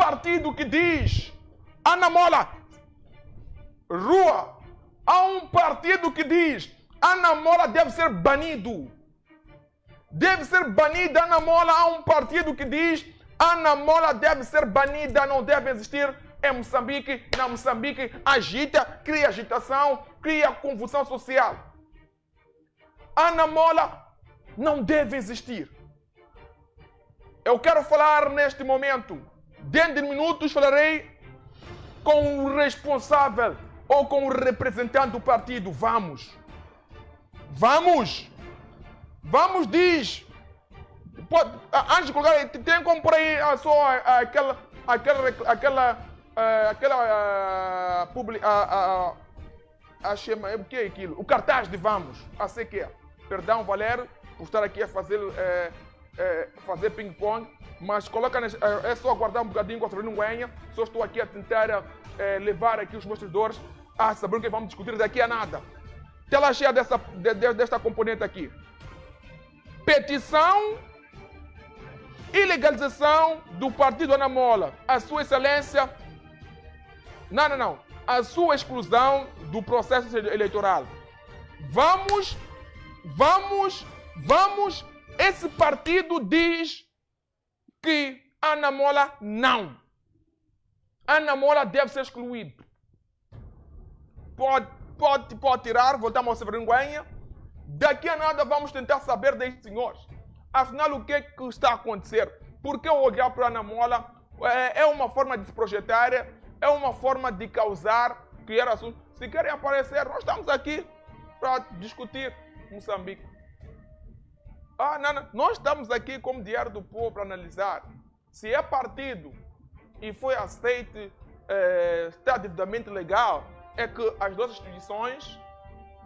partido que diz, Ana Mola, rua, há um partido que diz, Ana Mola deve ser banido. Deve ser banida Ana Mola. Há um partido que diz, Ana Mola deve ser banida, não deve existir em Moçambique. Na Moçambique agita, cria agitação, cria convulsão social. Ana Mola não deve existir. Eu quero falar neste momento. Dentro de minutos falarei com o responsável ou com o representante do partido. Vamos. Diz. Pode, antes de colocar, tem como por aí só o que é aquilo? O cartaz de vamos. Assim que é. Perdão, Valério, por estar aqui a fazer ping-pong, mas coloca, é só aguardar um bocadinho com a Nguenha. Só estou aqui a tentar levar aqui os meus seguidores a saber o que vamos discutir daqui a nada. Tela cheia desta componente aqui. Petição e legalização do partido Ana Mola. A sua excelência... Não. A sua exclusão do processo eleitoral. Vamos. Esse partido diz que Ana Mola não. Ana Mola deve ser excluído. Pode tirar, voltamos ao Severino. Daqui a nada vamos tentar saber destes senhores. Afinal, o que é que está a acontecer? Porque olhar para Ana Mola é uma forma de se projetar, é uma forma de causar, criar assuntos. Se querem aparecer, nós estamos aqui para discutir Moçambique. Não. Nós estamos aqui como Diário do Povo para analisar se é partido e foi aceito, está devidamente legal, é que as duas instituições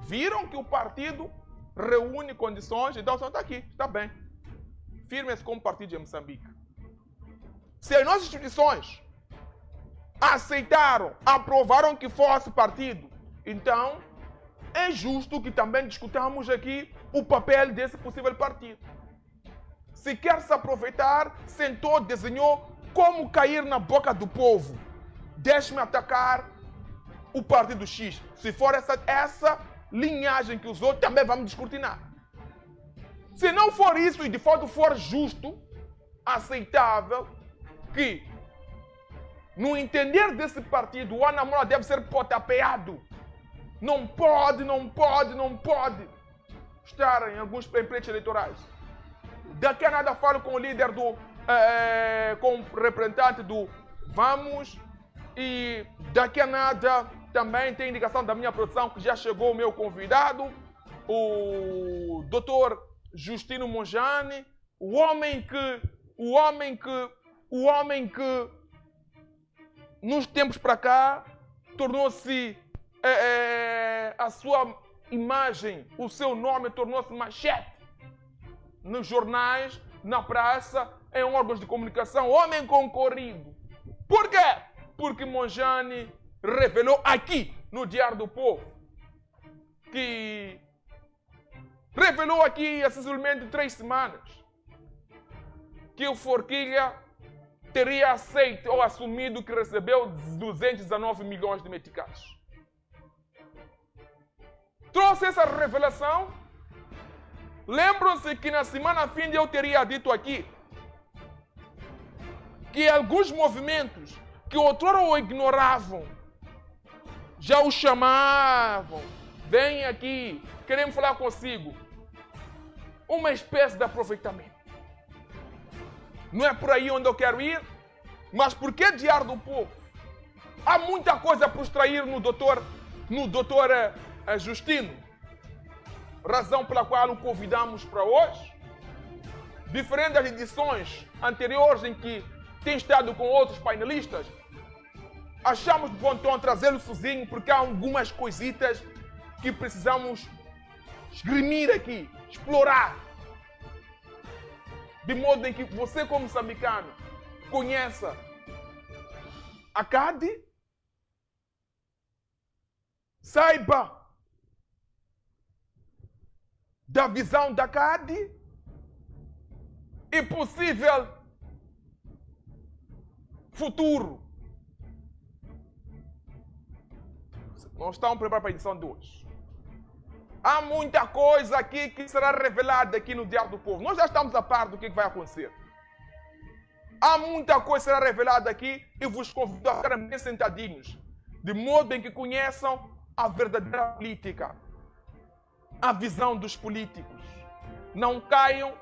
viram que o partido reúne condições, então está aqui, está bem. Firme-se como partido de Moçambique. Se as nossas instituições aceitaram, aprovaram que fosse partido, então é justo que também discutamos aqui o papel desse possível partido. Se quer se aproveitar, sentou, desenhou como cair na boca do povo. Deixe-me atacar o partido X. Se for essa linhagem que usou, também vamos descortinar. Se não for isso e de fato for justo, aceitável, que no entender desse partido o Ana Mola deve ser potapeado. Não pode estar em alguns pleitos eleitorais. Daqui a nada falo com o líder com o representante do Vamos, e daqui a nada também tem indicação da minha produção que já chegou o meu convidado, o Dr. Justino Monjane, o homem que nos tempos para cá tornou-se a sua imagem, o seu nome tornou-se manchete nos jornais, na praça, em órgãos de comunicação, homem concorrido. Por quê? Porque Monjane revelou aqui no Diário do Povo que revelou aqui acessivelmente 3 semanas que o Forquilha teria aceito ou assumido que recebeu 219 milhões de meticais. Trouxe essa revelação. Lembram-se que na semana fim eu teria dito aqui que alguns movimentos que outrora o ignoravam, já o chamavam, vem aqui, queremos falar consigo. Uma espécie de aproveitamento. Não é por aí onde eu quero ir, mas por que Diário do Povo? Há muita coisa para extrair no doutor Justino. Razão pela qual o convidamos para hoje. Diferente das edições anteriores em que tem estado com outros painelistas, achamos de bom tom trazê-lo sozinho porque há algumas coisitas que precisamos esgrimir aqui, explorar. De modo em que você, como moçambicano, conheça a CADE, saiba da visão da CADE e possível futuro. Não estão preparados para a edição de hoje. Há muita coisa aqui que será revelada aqui no Diário do Povo. Nós já estamos a par do que vai acontecer. Há muita coisa que será revelada aqui e vos convido a ficarem bem sentadinhos, de modo em que conheçam a verdadeira política, a visão dos políticos. Não caiam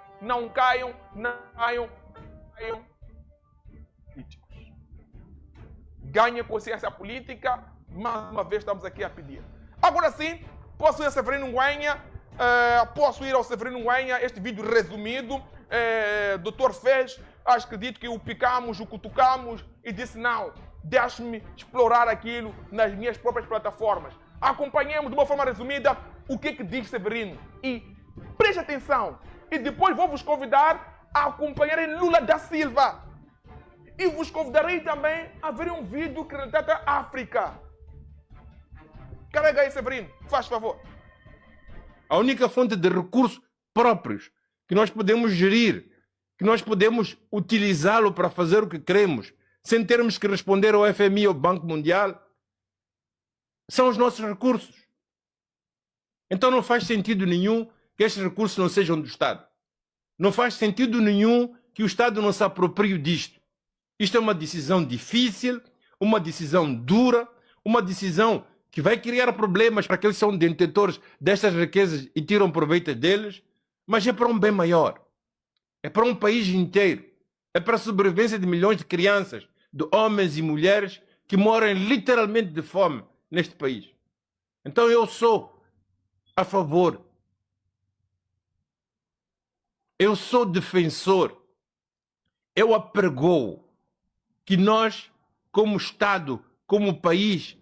políticos. Ganhem consciência política, mais uma vez estamos aqui a pedir. Agora sim, posso ir ao Severino Nguenha, este vídeo resumido, doutor fez, acredito que o picamos, o cutucamos e disse não, deixe-me explorar aquilo nas minhas próprias plataformas. Acompanhemos de uma forma resumida o que diz Severino e preste atenção e depois vou vos convidar a acompanharem Lula da Silva e vos convidarei também a ver um vídeo que retrata a África. Carrega aí, Severino, faz favor. A única fonte de recursos próprios que nós podemos gerir, que nós podemos utilizá-lo para fazer o que queremos, sem termos que responder ao FMI ou ao Banco Mundial, são os nossos recursos. Então não faz sentido nenhum que estes recursos não sejam do Estado. Não faz sentido nenhum que o Estado não se aproprie disto. Isto é uma decisão difícil, uma decisão dura, uma decisão que vai criar problemas para aqueles que são detentores destas riquezas e tiram proveito deles, mas é para um bem maior. É para um país inteiro. É para a sobrevivência de milhões de crianças, de homens e mulheres que moram literalmente de fome neste país. Então eu sou a favor. Eu sou defensor. Eu apregoo que nós, como Estado, como país,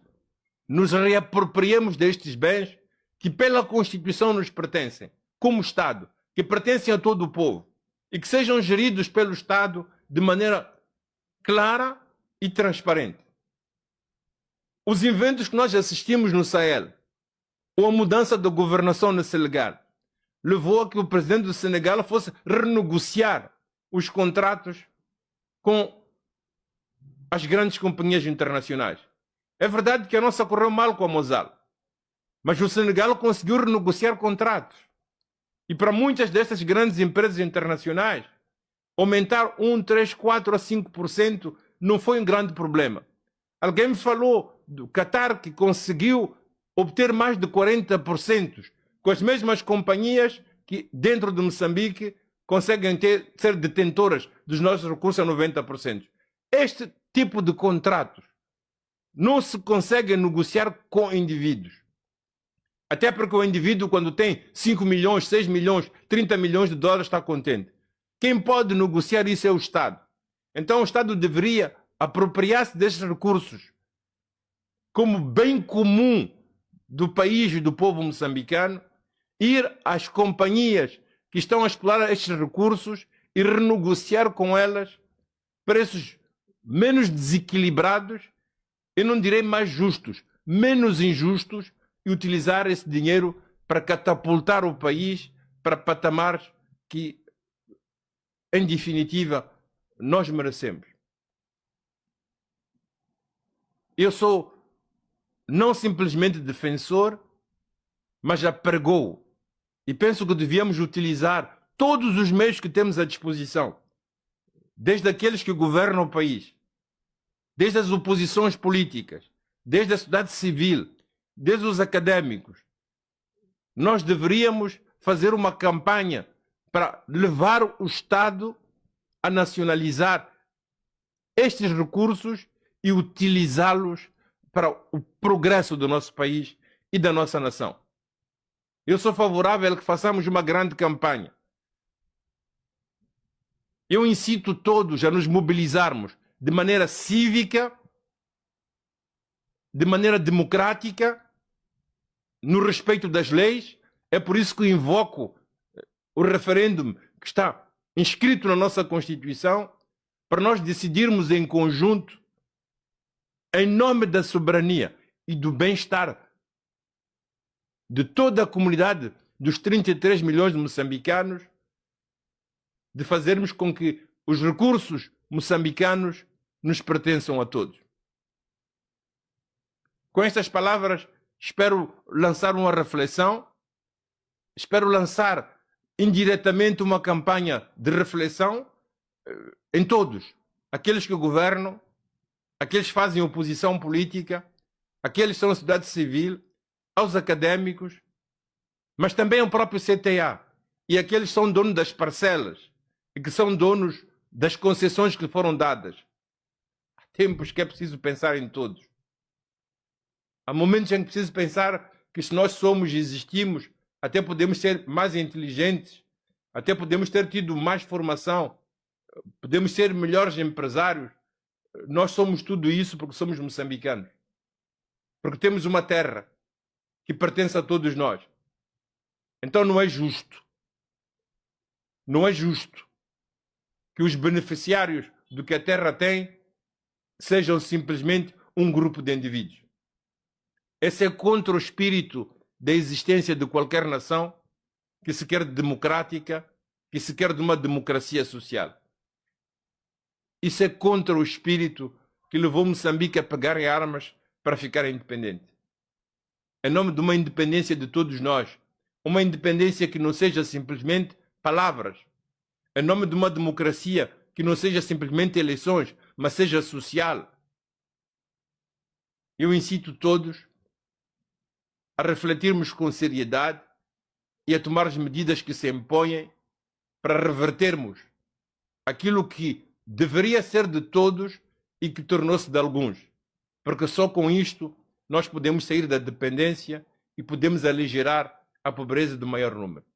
nos reapropriemos destes bens que pela Constituição nos pertencem, como Estado, que pertencem a todo o povo e que sejam geridos pelo Estado de maneira clara e transparente. Os eventos que nós assistimos no Sahel, ou a mudança da governação no Senegal, levou a que o presidente do Senegal fosse renegociar os contratos com as grandes companhias internacionais. É verdade que a nossa correu mal com a Mosal, mas o Senegal conseguiu renegociar contratos. E para muitas dessas grandes empresas internacionais, aumentar 1, 3, 4 a 5% não foi um grande problema. Alguém me falou do Qatar que conseguiu obter mais de 40% com as mesmas companhias que dentro de Moçambique conseguem ser detentoras dos nossos recursos a 90%. Este tipo de contratos não se consegue negociar com indivíduos. Até porque o indivíduo, quando tem 5 milhões, 6 milhões, 30 milhões de dólares, está contente. Quem pode negociar isso é o Estado. Então o Estado deveria apropriar-se destes recursos como bem comum do país e do povo moçambicano, ir às companhias que estão a explorar estes recursos e renegociar com elas preços menos desequilibrados, eu não direi mais justos, menos injustos, e utilizar esse dinheiro para catapultar o país para patamares que, em definitiva, nós merecemos. Eu sou não simplesmente defensor, mas apregoo. E penso que devíamos utilizar todos os meios que temos à disposição, desde aqueles que governam o país, desde as oposições políticas, desde a sociedade civil, desde os académicos. Nós deveríamos fazer uma campanha para levar o Estado a nacionalizar estes recursos e utilizá-los para o progresso do nosso país e da nossa nação. Eu sou favorável a que façamos uma grande campanha. Eu incito todos a nos mobilizarmos de maneira cívica, de maneira democrática, no respeito das leis. É por isso que invoco o referendo que está inscrito na nossa Constituição, para nós decidirmos em conjunto, em nome da soberania e do bem-estar de toda a comunidade dos 33 milhões de moçambicanos, de fazermos com que os recursos moçambicanos nos pertençam a todos. Com estas palavras, espero lançar uma reflexão, espero lançar indiretamente uma campanha de reflexão em todos, aqueles que governam, aqueles que fazem oposição política, aqueles que são a sociedade civil, aos académicos, mas também ao próprio CTA e aqueles que são donos das parcelas e que são donos das concessões que foram dadas. Há tempos que é preciso pensar em todos. Há momentos em que é preciso pensar que se nós somos e existimos, até podemos ser mais inteligentes, até podemos ter tido mais formação, podemos ser melhores empresários. Nós somos tudo isso porque somos moçambicanos. Porque temos uma terra que pertence a todos nós. Então não é justo. Não é justo que os beneficiários do que a terra tem sejam simplesmente um grupo de indivíduos. Esse é contra o espírito da existência de qualquer nação que se quer democrática, que se quer de uma democracia social. Isso é contra o espírito que levou Moçambique a pegar em armas para ficar independente. Em nome de uma independência de todos nós, uma independência que não seja simplesmente palavras, em nome de uma democracia que não seja simplesmente eleições, mas seja social. Eu incito todos a refletirmos com seriedade e a tomar as medidas que se impõem para revertermos aquilo que deveria ser de todos e que tornou-se de alguns. Porque só com isto nós podemos sair da dependência e podemos aligerar a pobreza do maior número.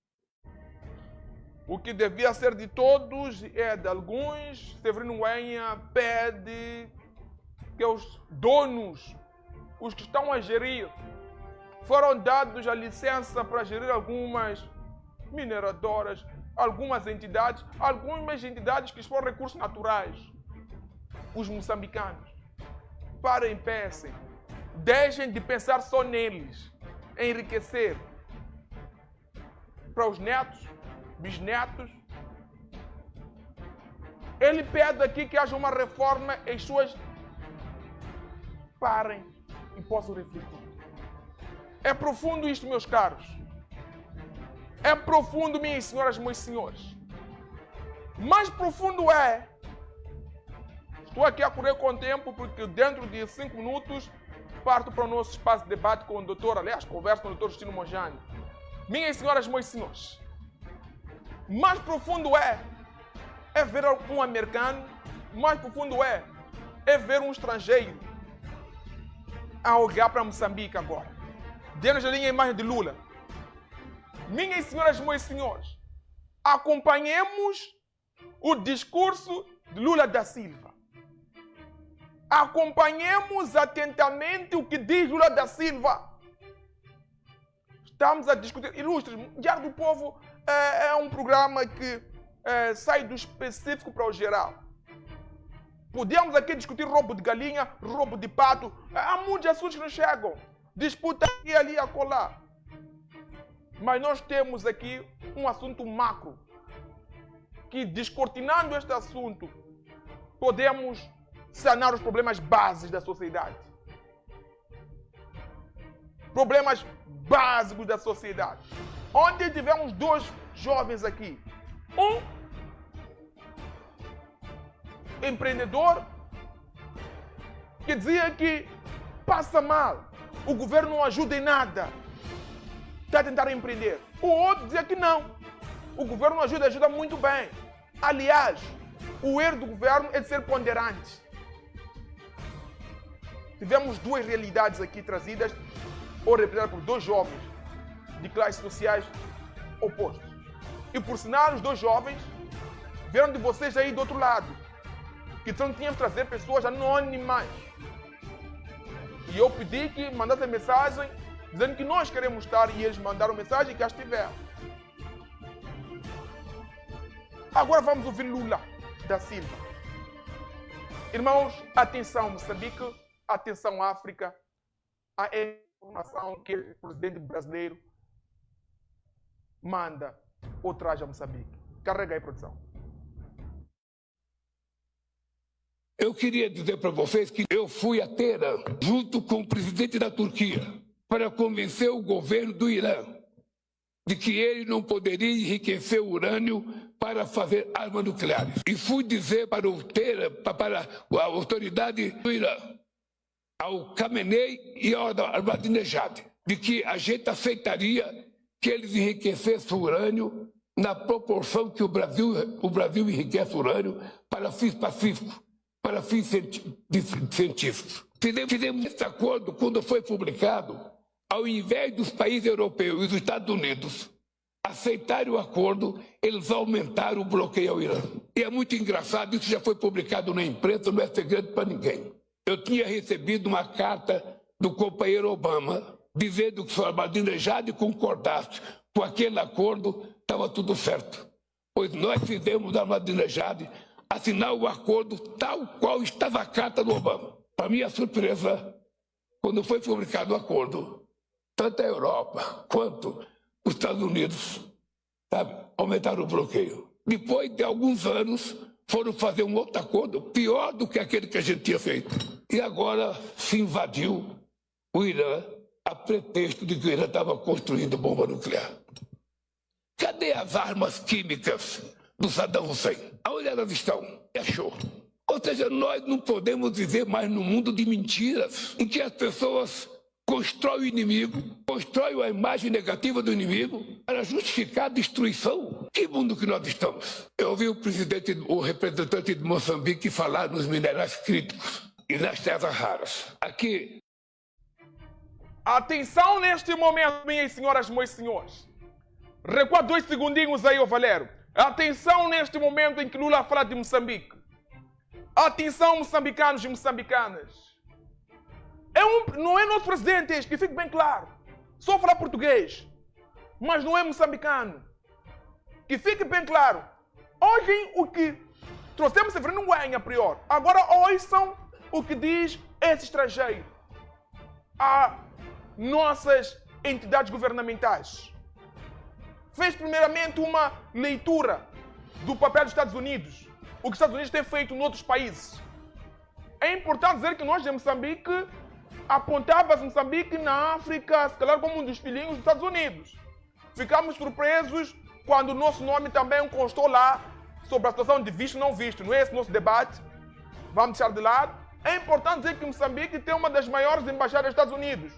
O que devia ser de todos é de alguns. Severino Wenha pede que os donos, os que estão a gerir, foram dados a licença para gerir algumas mineradoras, algumas entidades que exploram recursos naturais. Os moçambicanos, parem, pensem, deixem de pensar só neles, em enriquecer para os netos, bisnetos. Ele pede aqui que haja uma reforma em suas... Parem e possam refletir. É profundo isto, meus caros. É profundo, minhas senhoras, meus senhores. Mais profundo é... Estou aqui a correr com o tempo, porque dentro de 5 minutos parto para o nosso espaço de debate com o doutor, aliás, converso com o doutor Justino Mojani. Minhas senhoras, meus senhores. Mais profundo é ver um americano, mais profundo é ver um estrangeiro a olhar para Moçambique agora. Dê-nos a imagem de Lula. Minhas senhoras, meus senhores, acompanhemos o discurso de Lula da Silva. Acompanhemos atentamente o que diz Lula da Silva. Estamos a discutir. Ilustres, Diário do Povo é um programa que sai do específico para o geral. Podíamos aqui discutir roubo de galinha, roubo de pato. Há muitos assuntos que nos chegam. Disputa aqui, ali, acolá. Mas nós temos aqui um assunto macro, que descortinando este assunto, podemos sanar os problemas básicos da sociedade. Problemas básicos da sociedade. Ontem tivemos 2 jovens aqui. Um empreendedor que dizia que passa mal, o governo não ajuda em nada, está a tentar empreender. O outro dizia que não, o governo não ajuda, ajuda muito bem. Aliás, o erro do governo é de ser ponderante. Tivemos 2 realidades aqui trazidas, ou representadas por 2 jovens de classes sociais opostas. E por sinal, os 2 jovens vieram de vocês aí do outro lado, que então tínhamos que trazer pessoas anônimas. E eu pedi que mandassem mensagem dizendo que nós queremos estar, e eles mandaram mensagem e cá estiveram. Agora vamos ouvir Lula da Silva. Irmãos, atenção Moçambique, atenção África, a informação que o presidente brasileiro manda ou traz a Moçambique. Carrega aí, produção. Eu queria dizer para vocês que eu fui a Teherã, junto com o presidente da Turquia, para convencer o governo do Irã de que ele não poderia enriquecer urânio para fazer armas nucleares. E fui dizer para a autoridade do Irã, ao Khamenei e ao Ahmadinejad, de que a gente aceitaria que eles enriquecessem o urânio na proporção que o Brasil enriquece urânio para fins pacíficos, para fins científicos. Fizemos esse acordo quando foi publicado. Ao invés dos países europeus e dos Estados Unidos aceitarem o acordo, eles aumentaram o bloqueio ao Irã. E é muito engraçado, isso já foi publicado na imprensa, não é segredo para ninguém. Eu tinha recebido uma carta do companheiro Obama dizendo que se o Ahmadinejad concordasse com aquele acordo, estava tudo certo. Pois nós fizemos o Ahmadinejad assinar o acordo tal qual estava a carta do Obama. Para minha surpresa, quando foi publicado o acordo, tanto a Europa quanto os Estados Unidos, sabe, aumentaram o bloqueio. Depois de alguns anos, foram fazer um outro acordo, pior do que aquele que a gente tinha feito. E agora se invadiu o Irã a pretexto de que o Irã estava construindo bomba nuclear. Cadê as armas químicas do Saddam Hussein? Aonde elas estão? Achou. Ou seja, nós não podemos viver mais num mundo de mentiras, em que as pessoas constroem o inimigo, constroem a imagem negativa do inimigo para justificar a destruição. Que mundo que nós estamos? Eu ouvi o representante de Moçambique falar nos minerais críticos e nas terras raras. Aqui... Atenção neste momento, minhas senhoras, meus senhores. Recua 2 segundinhos aí, ô Valério. Atenção neste momento em que Lula fala de Moçambique. Atenção, moçambicanos e moçambicanas. Não é nosso presidente este, que fique bem claro. Só falar português, mas não é moçambicano. Que fique bem claro. Hoje o que trouxemos Severino Guanha a priori. Agora ouçam o que diz esse estrangeiro a nossas entidades governamentais. Fez primeiramente uma leitura do papel dos Estados Unidos, o que os Estados Unidos têm feito em outros países. É importante dizer que nós de Moçambique apontávamos Moçambique na África, se calhar como um dos filhinhos dos Estados Unidos. Ficamos surpresos quando o nosso nome também constou lá sobre a situação de visto e não visto. Não é esse o nosso debate. Vamos deixar de lado. É importante dizer que Moçambique tem uma das maiores embaixadas dos Estados Unidos.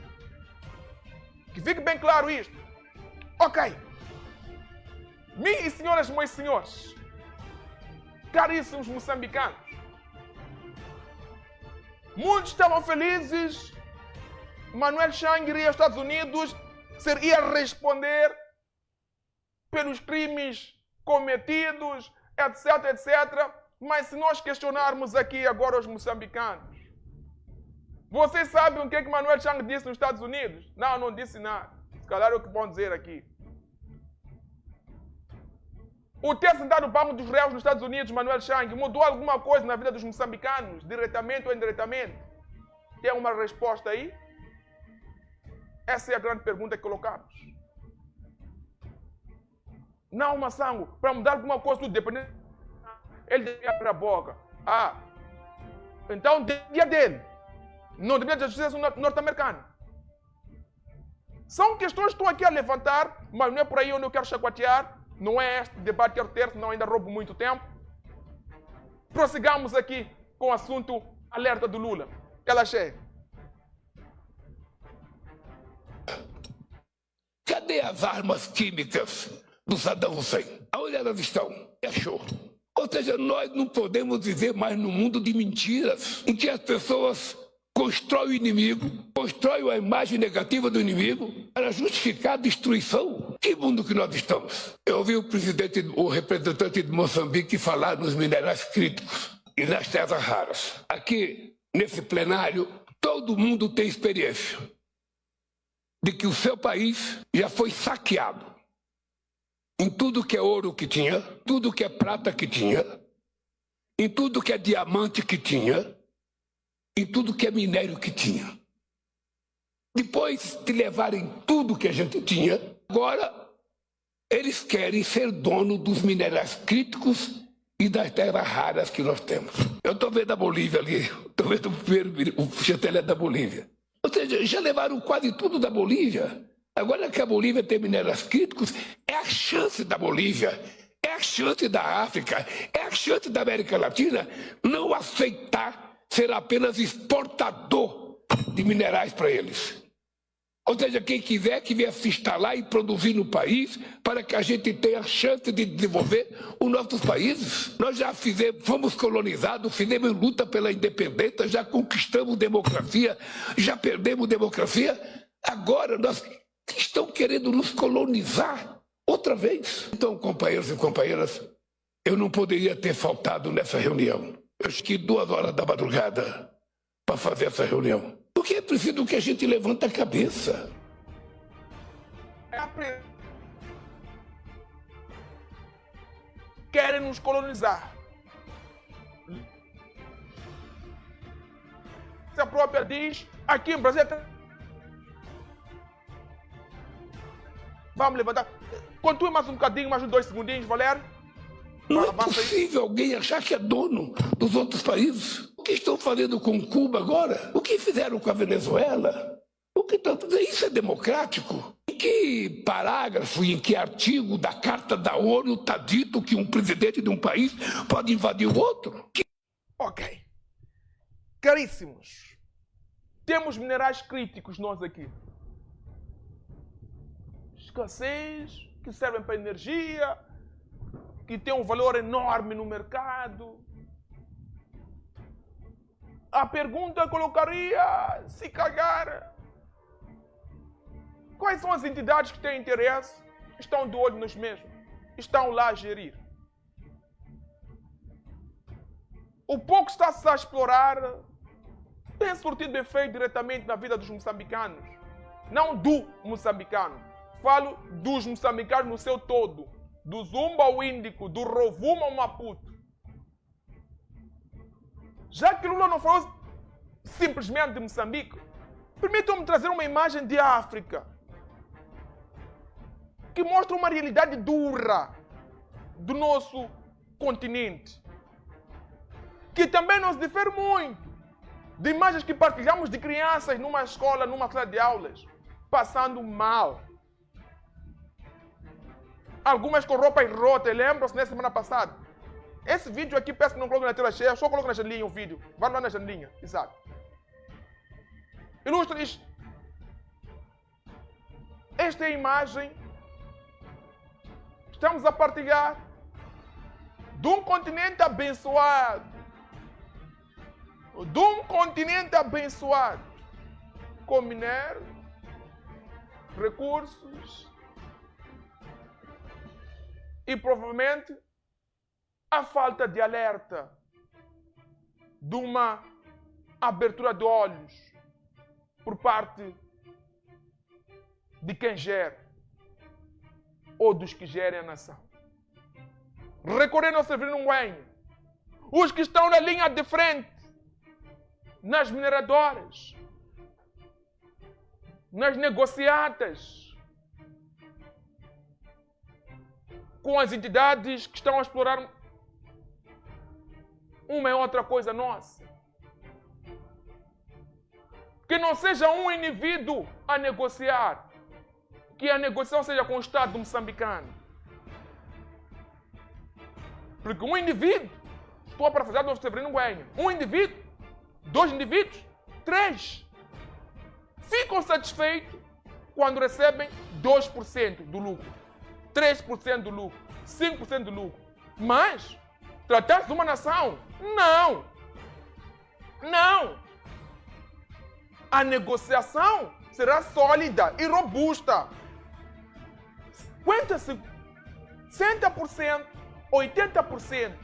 Que fique bem claro isto. Ok. Minhas senhoras e meus senhores, caríssimos moçambicanos, muitos estavam felizes. Manuel Chang iria aos Estados Unidos, iria responder pelos crimes cometidos, etc, etc. Mas se nós questionarmos aqui agora os moçambicanos, vocês sabem o que é que Manuel Chang disse nos Estados Unidos? Não disse nada. Se calhar é o que vão dizer aqui. O ter sentado no banco dos réus nos Estados Unidos, Manuel Chang, mudou alguma coisa na vida dos moçambicanos, diretamente ou indiretamente? Tem uma resposta aí? Essa é a grande pergunta que colocamos. Não, Massango, para mudar alguma coisa, tudo depende. Ele devia abrir a boca. Então devia dele. Não devia da justiça norte-americana. São questões que estou aqui a levantar, mas não é por aí onde eu quero chacoatear. Não é este debate que eu quero ter, senão ainda roubo muito tempo. Prossigamos aqui com o assunto alerta do Lula. Ela chega. Cadê as armas químicas do Saddam Hussein? Aonde elas estão? Achou. Ou seja, nós não podemos viver mais num mundo de mentiras, em que as pessoas constroem o inimigo, constroem a imagem negativa do inimigo para justificar a destruição. Que mundo que nós estamos? Eu ouvi o representante de Moçambique falar nos minerais críticos e nas terras raras. Aqui, nesse plenário, todo mundo tem experiência de que o seu país já foi saqueado em tudo que é ouro que tinha, tudo que é prata que tinha, em tudo que é diamante que tinha, em tudo que é minério que tinha. Depois de levarem tudo que a gente tinha, agora eles querem ser dono dos minerais críticos e das terras raras que nós temos. Eu estou vendo a Bolívia ali, estou vendo o chanceler da Bolívia. Ou seja, já levaram quase tudo da Bolívia. Agora que a Bolívia tem minérios críticos, é a chance da Bolívia, é a chance da África, é a chance da América Latina não aceitar ser apenas exportador de minerais para eles. Ou seja, quem quiser que venha se instalar e produzir no país para que a gente tenha a chance de desenvolver os nossos países. Nós já fomos colonizados, fizemos luta pela independência, já conquistamos democracia, já perdemos democracia. Agora nós estão querendo nos colonizar outra vez. Então, companheiros e companheiras, eu não poderia ter faltado nessa reunião. Eu esqueci 2 horas da madrugada para fazer essa reunião. Porque é preciso que a gente levante a cabeça. Querem nos colonizar. A própria diz, aqui em Brasília... Vamos levantar. Continue mais um bocadinho, mais uns 2 segundinhos, Valério. Não é possível alguém achar que é dono dos outros países. O que estão fazendo com Cuba agora? O que fizeram com a Venezuela? O que estão fazendo? Isso é democrático? Em que parágrafo, em que artigo da Carta da ONU está dito que um presidente de um país pode invadir o outro? Ok. Caríssimos, temos minerais críticos nós aqui. Escassez, que servem para energia, que tem um valor enorme no mercado. A pergunta colocaria, se calhar, quais são as entidades que têm interesse, estão de olho nos mesmos, estão lá a gerir. O pouco que está-se a explorar tem surtido efeito diretamente na vida dos moçambicanos. Não do moçambicano. Falo dos moçambicanos no seu todo. Do Zumba ao Índico, do Rovuma ao Maputo. Já que Lula não falou simplesmente de Moçambique, permitam-me trazer uma imagem de África que mostra uma realidade dura do nosso continente, que também não se difere muito de imagens que partilhamos de crianças numa escola, numa sala de aulas, passando mal. Algumas com roupas rotas, lembram-se na semana passada? Esse vídeo aqui peço que não coloque na tela cheia, só coloque na janelinha o vídeo. Vai lá na janelinha, exato. Ilustra isto. Esta é a imagem que estamos a partilhar de um continente abençoado. De um continente abençoado. Com minério, recursos e provavelmente a falta de alerta, de uma abertura de olhos por parte de quem gera ou dos que gerem a nação. Recorrendo ao Severino Ngüenha, os que estão na linha de frente, nas mineradoras, nas negociatas, com as entidades que estão a explorar uma e outra coisa nossa. Que não seja um indivíduo a negociar, que a negociação seja com o Estado moçambicano. Porque um indivíduo, estou a parafrasear do Severino Ngüenha, um indivíduo, 2 indivíduos, 3, ficam satisfeitos quando recebem 2% do lucro. 3% do lucro, 5% do lucro. Mas, tratar-se de uma nação? Não! Não! A negociação será sólida e robusta. 60%, 80%.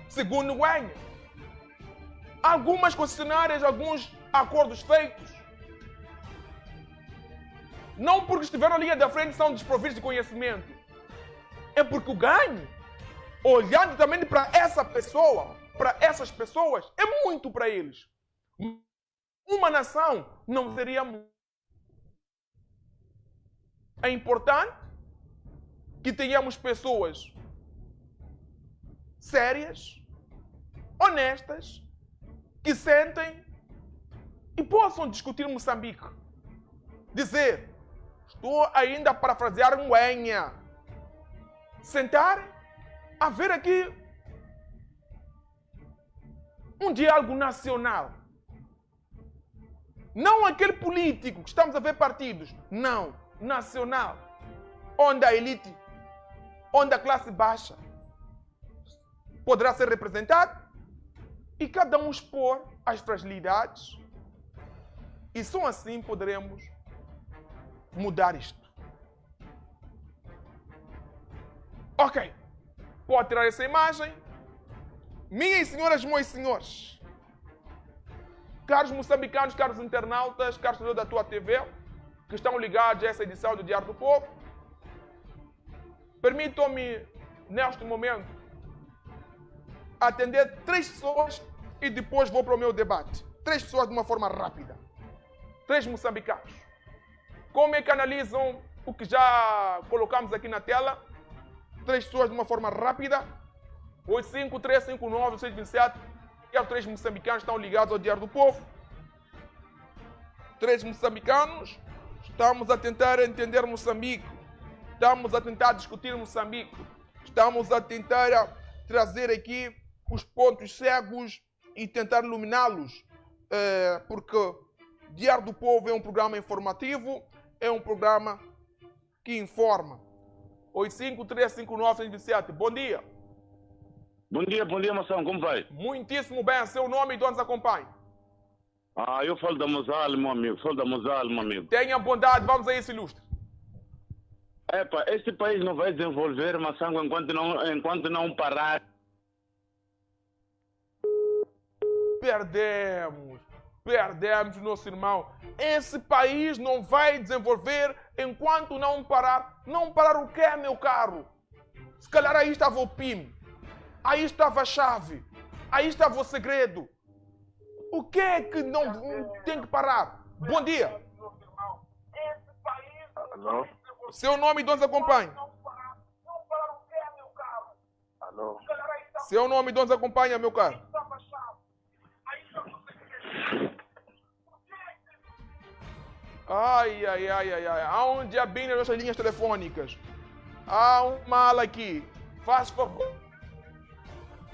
Segundo Ngüenha, algumas concessionárias, alguns acordos feitos, não porque estiveram na linha da frente são desprovidos de conhecimento. É porque o ganho, olhando também para essa pessoa, para essas pessoas, é muito para eles. Uma nação não seria muito. É importante que tenhamos pessoas sérias, honestas, que sentem e possam discutir Moçambique. Dizer, estou ainda a parafrasear Nguenha. Sentar a ver aqui um diálogo nacional. Não aquele político que estamos a ver partidos. Não, nacional. Onde a elite, onde a classe baixa poderá ser representada e cada um expor as fragilidades. E só assim poderemos mudar isto. Ok. Pode tirar essa imagem. Minhas senhoras, meus senhores. Caros moçambicanos, caros internautas, caros seguidores da tua TV, que estão ligados a essa edição do Diário do Povo, permitam-me, neste momento, atender 3 pessoas e depois vou para o meu debate. 3 pessoas de uma forma rápida. 3 moçambicanos. Como é que analisam o que já colocamos aqui na tela? 3 pessoas de uma forma rápida. 85-359-627. E os 3 moçambicanos estão ligados ao Diário do Povo. 3 moçambicanos. Estamos a tentar entender Moçambique. Estamos a tentar discutir Moçambique. Estamos a tentar trazer aqui os pontos cegos e tentar iluminá-los. Porque Diário do Povo é um programa informativo, é um programa que informa. 85-359-627. Bom dia. Bom dia, Moção, como vai? Muitíssimo bem. Seu nome e de onde nos acompanha? Eu falo da Mozal, meu amigo. Tenha bondade, vamos a isso, ilustre. Este país não vai desenvolver, Moção, enquanto não parar. Perdemos, nosso irmão. Esse país não vai desenvolver enquanto não parar. Não parar o quê, meu caro? Se calhar aí estava o PIM. Aí estava a chave. Aí estava o segredo. O que é que não tem que parar? Bom dia. Alô? Seu nome e de onde nos acompanha? Alô? Seu nome e de onde nos acompanha, meu caro? Ai. Há um diabinho nas nossas linhas telefônicas. Há um mal aqui. Faz favor.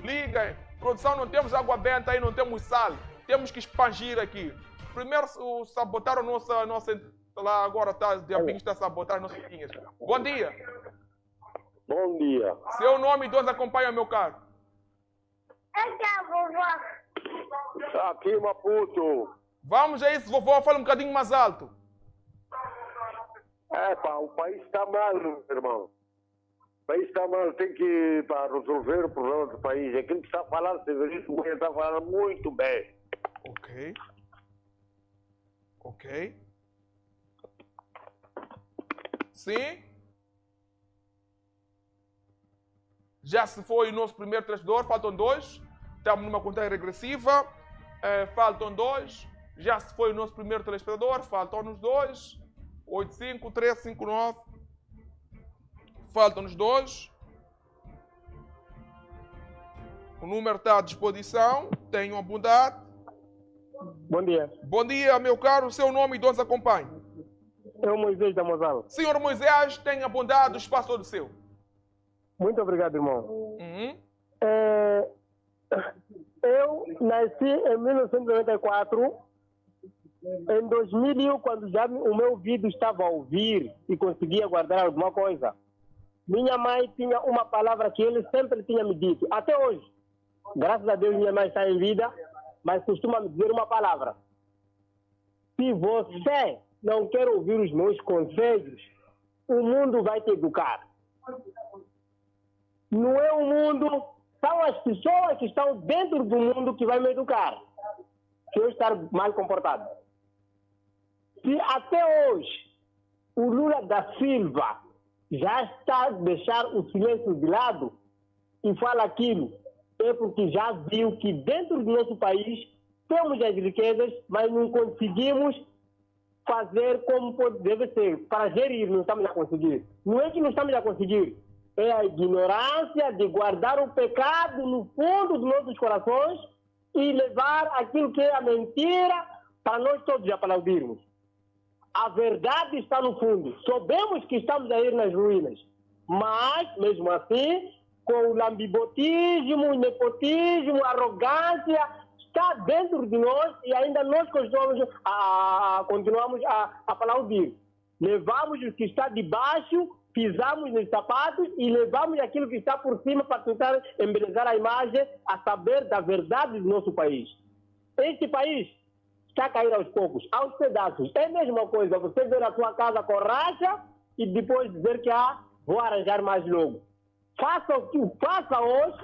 Liga. Produção, não temos água benta aí, não temos sal. Temos que expandir aqui. Primeiro sabotaram a nossa... Lá agora está, o diabinho está a sabotar as nossas linhas. Bom dia. Bom dia. Seu nome e de onde nos acompanha, meu caro? Essa é a vovó. Aqui, Maputo. Vamos a isso, vovó. Fala um bocadinho mais alto. O país está mal, meu irmão. O país está mal. Tem que resolver o problema do país. Aquilo que está falando, Severino, está falando muito bem. Ok. Sim. Já se foi o nosso primeiro telespectador, faltam 2. Estamos numa contagem regressiva. Faltam 2. Já se foi o nosso primeiro telespectador, faltam-nos 2. 85-359. Faltam-nos 2. O número está à disposição. Tenham a bondade. Bom dia. Bom dia, meu caro. Seu nome e de onde nos acompanha? É o Moisés da Mozal. Senhor Moisés, tenha a bondade, o espaço todo seu. Muito obrigado, irmão. Eu nasci em 1994. Em 2000, quando já o meu ouvido estava a ouvir e conseguia guardar alguma coisa, minha mãe tinha uma palavra que ele sempre tinha me dito, até hoje. Graças a Deus minha mãe está em vida, mas costuma me dizer uma palavra. Se você não quer ouvir os meus conselhos, o mundo vai te educar. Não é o mundo, são as pessoas que estão dentro do mundo que vai me educar. Se eu estar mal comportado. Se até hoje o Lula da Silva já está a deixar o silêncio de lado e fala aquilo, é porque já viu que dentro do nosso país temos as riquezas, mas não conseguimos fazer como deve ser, para gerir, não estamos a conseguir. Não é que não estamos a conseguir, é a ignorância de guardar o pecado no fundo dos nossos corações e levar aquilo que é a mentira para nós todos aplaudirmos. A verdade está no fundo. Sabemos que estamos a ir nas ruínas, mas, mesmo assim, com o lambibotismo, o nepotismo, a arrogância, está dentro de nós e ainda nós continuamos a aplaudir. Levamos o que está debaixo, pisamos nos sapatos e levamos aquilo que está por cima para tentar embelezar a imagem, a saber da verdade do nosso país. Este país está a cair aos poucos, aos pedaços. É a mesma coisa, você ver a sua casa com racha e depois dizer que vou arranjar mais logo. Faça hoje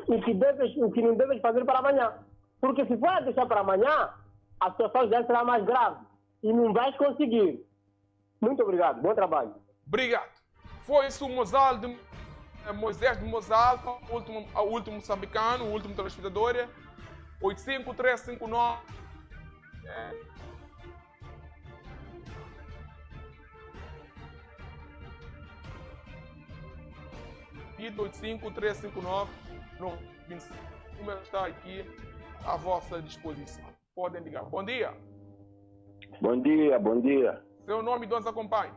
o que não deves fazer para amanhã. Porque se for a deixar para amanhã, a situação já será mais grave e não vais conseguir. Muito obrigado, bom trabalho. Obrigado. Foi isso o Moisés de Mozal, o último moçambicano, o último telespectador. 85359. 85359. O número está aqui à vossa disposição. Podem ligar. Bom dia. Bom dia, bom dia. Seu nome e de onde acompanha?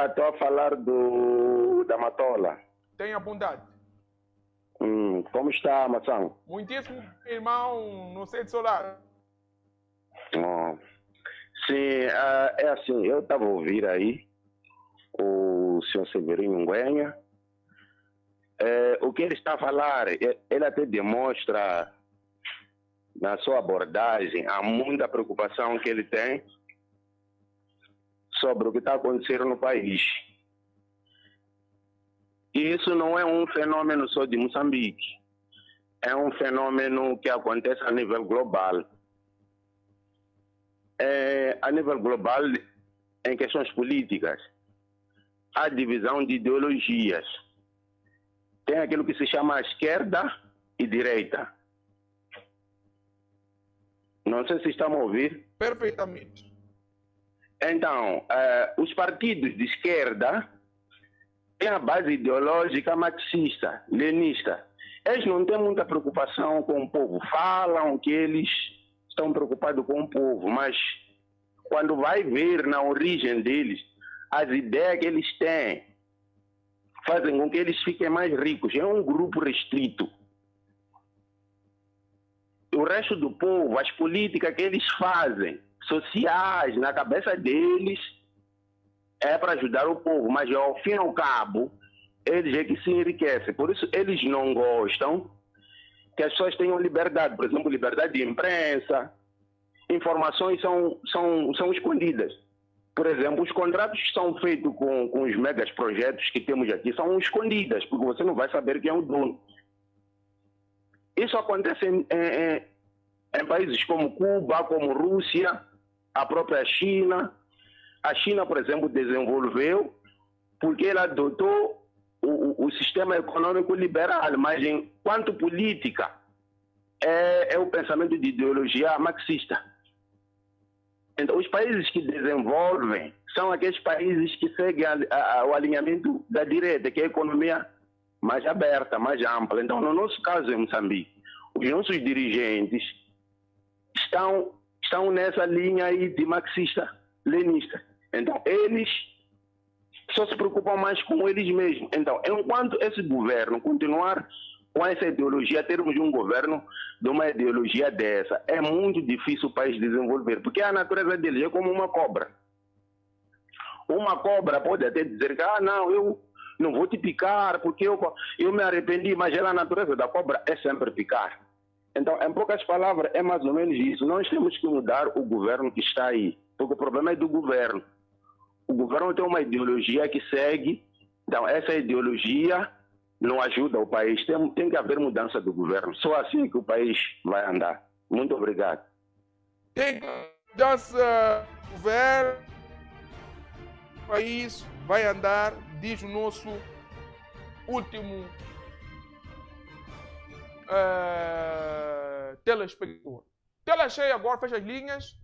Estou a falar da Matola. Tenha bondade. Como está, Mação? Muitíssimo, irmão, não sei do seu lado. Sim, é assim, eu estava a ouvir aí o senhor Severino Nguenha. O que ele está a falar, ele até demonstra na sua abordagem há muita preocupação que ele tem sobre o que está acontecendo no país. E isso não é um fenômeno só de Moçambique, é um fenômeno que acontece a nível global. A nível global, em questões políticas, há divisão de ideologias. Tem aquilo que se chama esquerda e direita. Não sei se estão a ouvir. Perfeitamente. Então, os partidos de esquerda têm a base ideológica marxista, leninista. Eles não têm muita preocupação com o povo. Falam que eles estão preocupados com o povo, mas quando vai ver na origem deles, as ideias que eles têm fazem com que eles fiquem mais ricos. É um grupo restrito. O resto do povo, as políticas que eles fazem, sociais, na cabeça deles, é para ajudar o povo, mas ao fim e ao cabo, eles é que se enriquecem. Por isso, eles não gostam que as pessoas tenham liberdade, por exemplo, liberdade de imprensa, informações são escondidas. Por exemplo, os contratos que são feitos com os megas projetos que temos aqui são escondidas, porque você não vai saber quem é o dono. Isso acontece em países como Cuba, como Rússia, a própria China. A China, por exemplo, desenvolveu porque ela adotou o sistema econômico liberal, mas enquanto política é o pensamento de ideologia marxista. Então, os países que desenvolvem são aqueles países que seguem o alinhamento da direita, que é a economia mais aberta, mais ampla. Então, no nosso caso em Moçambique, os nossos dirigentes estão nessa linha aí de marxista-lenista. Então, eles só se preocupam mais com eles mesmos. Então, enquanto esse governo continuar com essa ideologia, termos um governo de uma ideologia dessa, é muito difícil o país desenvolver, porque a natureza deles é como uma cobra. Uma cobra pode até dizer que, não, eu não vou te picar porque eu me arrependi, mas a natureza da cobra é sempre picar. Então, em poucas palavras, é mais ou menos isso. Nós temos que mudar o governo que está aí, porque o problema é do governo. O governo tem uma ideologia que segue, então essa ideologia não ajuda o país. Tem que haver mudança do governo. Só assim que o país vai andar. Muito obrigado. Tem mudança do governo, o país vai andar, diz o nosso último telespectador. Tela cheia agora, fecha as linhas.